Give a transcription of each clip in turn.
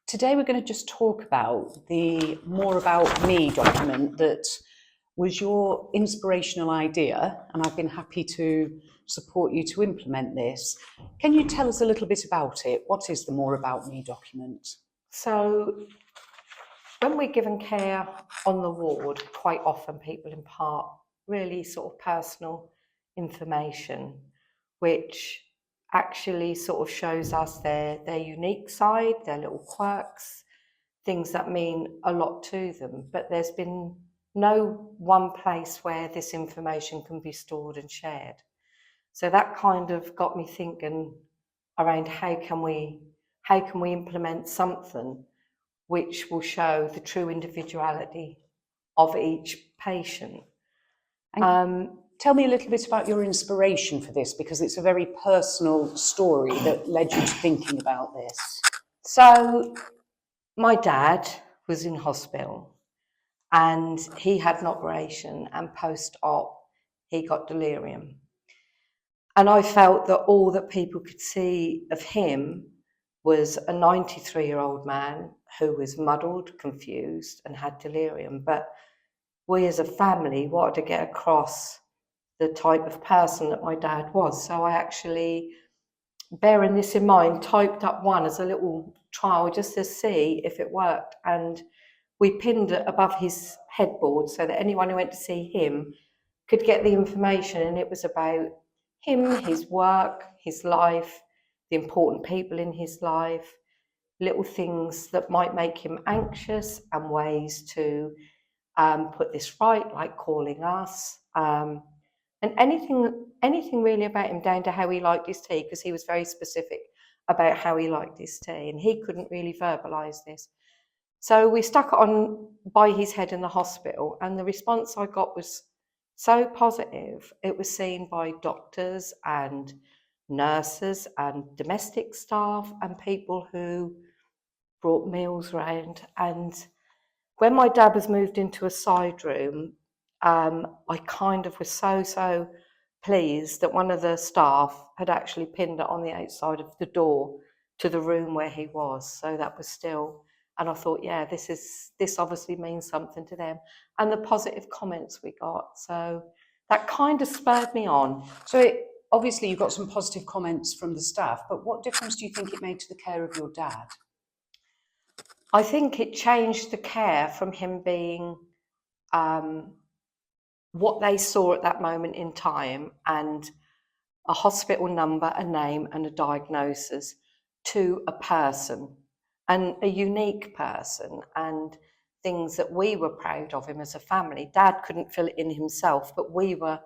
Today we're going to just talk about the More About Me document that was your inspirational idea, and I've been happy to support you to implement this. Can you tell us a little bit about it? What is the More About Me document? So when we're given care on the ward, quite often people impart really sort of personal information, which actually sort of shows us their unique side, their little quirks, things that mean a lot to them. But there's been no one place where this information can be stored and shared. So that kind of got me thinking around how can we implement something which will show the true individuality of each patient. Tell me a little bit about your inspiration for this, because it's a very personal story that led you to thinking about this. So my dad was in hospital and he had an operation, and post-op he got delirium. And I felt that all that people could see of him was a 93-year-old man who was muddled, confused, and had delirium. But we as a family wanted to get across the type of person that my dad was. So I actually, bearing this in mind, typed up one as a little trial just to see if it worked. And we pinned it above his headboard so that anyone who went to see him could get the information. And it was about him, his work, his life, the important people in his life, little things that might make him anxious, and ways to put this right, like calling us, and anything really about him, down to how he liked his tea, because he was very specific about how he liked his tea, and he couldn't really verbalise this. So we stuck it on by his head in the hospital, and the response I got was so positive. It was seen by doctors and nurses and domestic staff and people who brought meals round. And when my dad was moved into a side room, I kind of was so pleased that one of the staff had actually pinned it on the outside of the door to the room where he was. So that was still, and I thought, yeah, this obviously means something to them. And the positive comments we got. So that kind of spurred me on. So obviously you got some positive comments from the staff, but what difference do you think it made to the care of your dad? I think it changed the care from him being what they saw at that moment in time, and a hospital number, a name, and a diagnosis, to a person, and a unique person, and things that we were proud of him as a family. Dad couldn't fill it in himself, but we were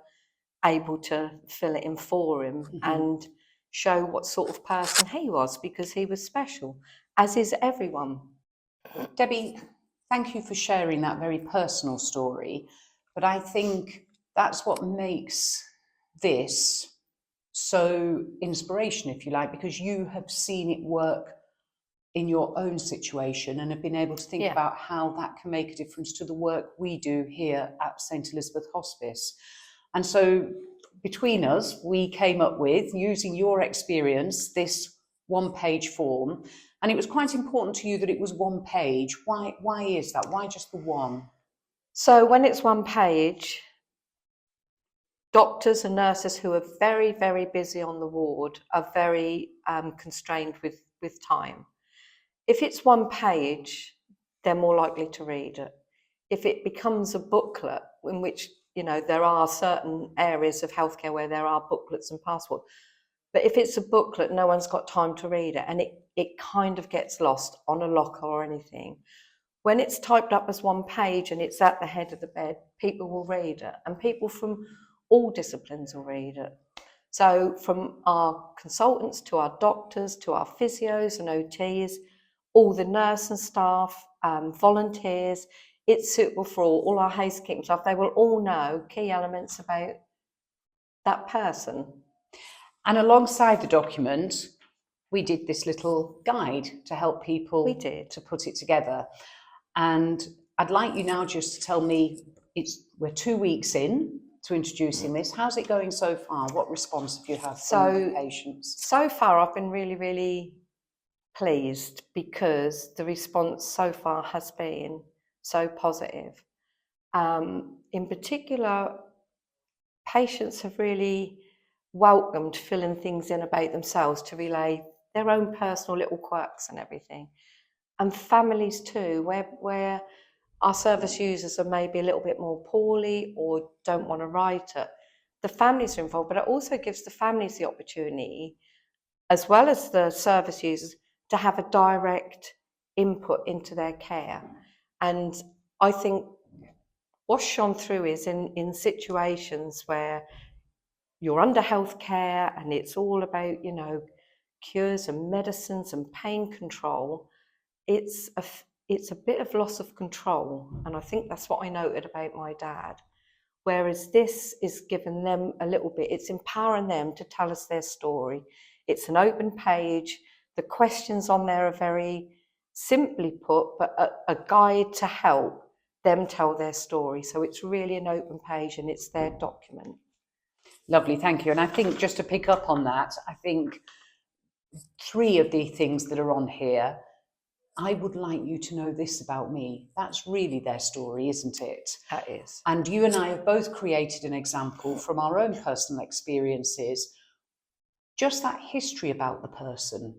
able to fill it in for him, and show what sort of person he was, because he was special, as is everyone. Debbie, thank you for sharing that very personal story, but I think that's what makes this so inspirational, if you like, because you have seen it work in your own situation and have been able to think about how that can make a difference to the work we do here at St Elizabeth Hospice. And so between us, we came up with, using your experience, this one-page form. And it was quite important to you that it was one page. Why is that? Why just the one? So when it's one page, doctors and nurses who are very, very busy on the ward are very constrained with time. If it's one page, they're more likely to read it. If it becomes a booklet, in which, you know, there are certain areas of healthcare where there are booklets and passports, but if it's a booklet, no one's got time to read it, and it kind of gets lost on a locker or anything. When it's typed up as one page and it's at the head of the bed, people will read it, and people from all disciplines will read it. So from our consultants to our doctors to our physios and OTs, all the nurse and staff, volunteers, it's suitable for all our housekeeping staff. They will all know key elements about that person. And alongside the document, we did this little guide to help people to put it together. And I'd like you now just to tell me, we're 2 weeks in to introducing this. How's it going so far? What response have you had from the patients? So far, I've been really, really pleased because the response so far has been so positive. In particular, patients have really welcomed filling things in about themselves to relay their own personal little quirks and everything. And families too, where our service users are maybe a little bit more poorly or don't want to write it. The families are involved, but it also gives the families the opportunity, as well as the service users, to have a direct input into their care. And I think what's shone through is in situations where you're under healthcare and it's all about, cures and medicines and pain control, it's a bit of loss of control. And I think that's what I noted about my dad. Whereas this is giving them a little bit, it's empowering them to tell us their story. It's an open page. The questions on there are very simply put, but a guide to help them tell their story. So it's really an open page and it's their document. Lovely, thank you. And I think just to pick up on that, I think 3 of the things that are on here, I would like you to know this about me. That's really their story, isn't it? That is. And you and I have both created an example from our own personal experiences, just that history about the person,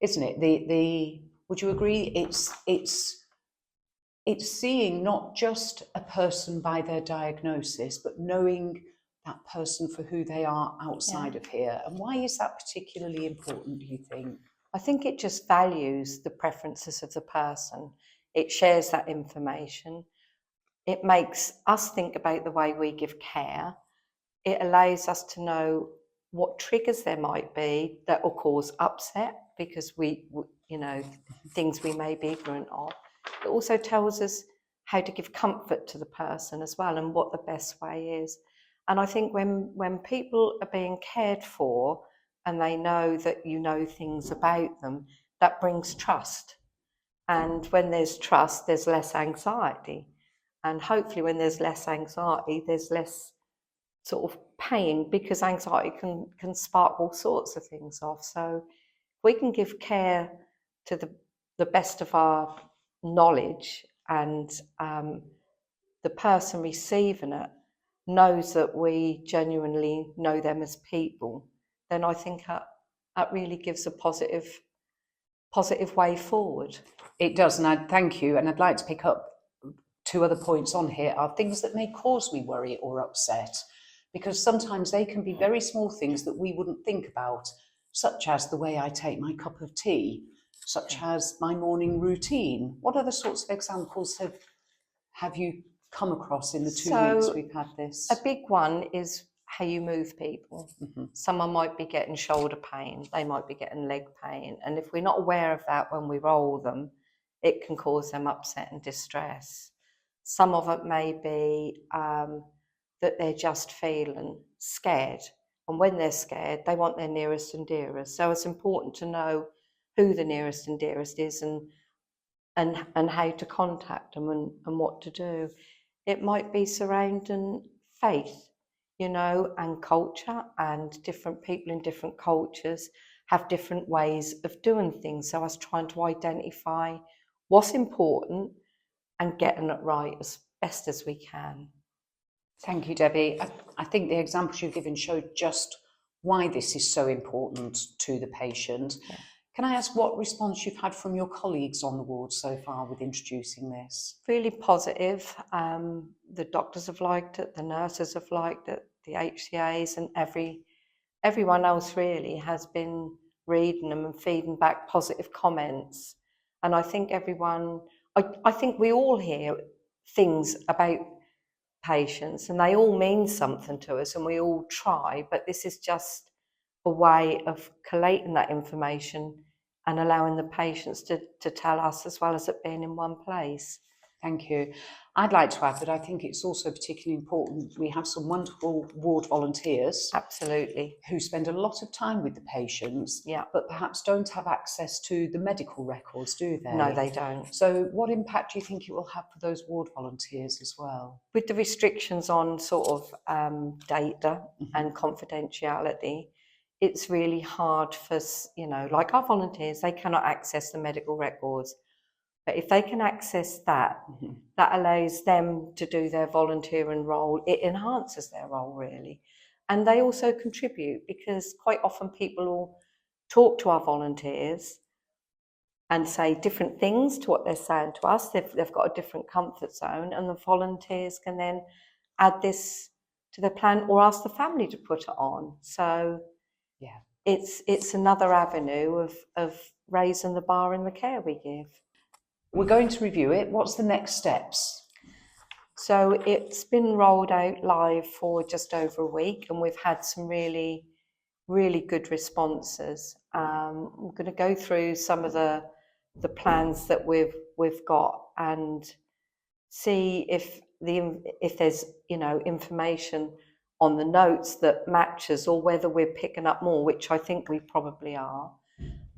isn't it? Would you agree? It's seeing not just a person by their diagnosis, but knowing that person for who they are outside of here. And why is that particularly important, do you think? I think it just values the preferences of the person. It shares that information. It makes us think about the way we give care. It allows us to know what triggers there might be that will cause upset because things we may be ignorant of. It also tells us how to give comfort to the person as well and what the best way is. And I think when people are being cared for and they know that you know things about them, that brings trust. And when there's trust, there's less anxiety. And hopefully when there's less anxiety, there's less sort of pain, because anxiety can spark all sorts of things off. So if we can give care to the best of our knowledge and the person receiving it knows that we genuinely know them as people, then I think that really gives a positive way forward. It does, and I thank you. And I'd like to pick up 2 other points on here are things that may cause me worry or upset, because sometimes they can be very small things that we wouldn't think about, such as the way I take my cup of tea, such as my morning routine. What other sorts of examples have you come across in the 2 weeks we've had this? A big one is how you move people. Mm-hmm. Someone might be getting shoulder pain, they might be getting leg pain, and if we're not aware of that when we roll them, it can cause them upset and distress. Some of it may be that they're just feeling scared, and when they're scared, they want their nearest and dearest. So it's important to know who the nearest and dearest is and how to contact them and what to do. It might be surrounding faith, and culture, and different people in different cultures have different ways of doing things. So I was trying to identify what's important and getting it right as best as we can. Thank you, Debbie. I think the examples you've given showed just why this is so important to the patient. Yeah. Can I ask what response you've had from your colleagues on the ward so far with introducing this? Really positive. The doctors have liked it, the nurses have liked it, the HCAs, and everyone else really has been reading them and feeding back positive comments. And I think I think we all hear things about patients and they all mean something to us and we all try, but this is just a way of collating that information and allowing the patients to tell us, as well as it being in one place. Thank you. I'd like to add that I think it's also particularly important. We have some wonderful ward volunteers. Absolutely. Who spend a lot of time with the patients, yeah, but perhaps don't have access to the medical records, do they? No, they don't. So what impact do you think it will have for those ward volunteers as well? With the restrictions on sort of data and confidentiality, it's really hard for, like our volunteers, they cannot access the medical records. But if they can access that, that allows them to do their volunteering role. It enhances their role, really. And they also contribute, because quite often people will talk to our volunteers and say different things to what they're saying to us. They've got a different comfort zone, and the volunteers can then add this to the plan or ask the family to put it on. So Yeah. it's another avenue of raising the bar in the care we give. We're going to review it. What's the next steps? So it's been rolled out live for just over a week, and we've had some really, really good responses. I'm going to go through some of the plans that we've got and see if there's information on the notes that matches, or whether we're picking up more, which I think we probably are.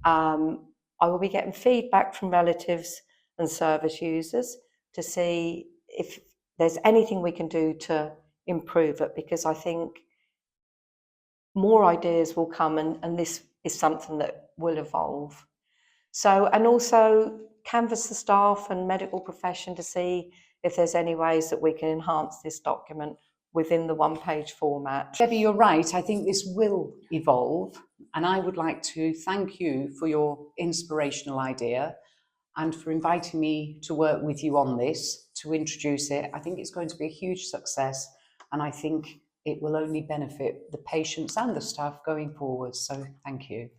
I will be getting feedback from relatives and service users to see if there's anything we can do to improve it, because I think more ideas will come, and this is something that will evolve. So, and also canvass the staff and medical profession to see if there's any ways that we can enhance this document within the one-page format. Debbie, you're right. I think this will evolve, and I would like to thank you for your inspirational idea and for inviting me to work with you on this, to introduce it. I think it's going to be a huge success, and I think it will only benefit the patients and the staff going forward. So thank you.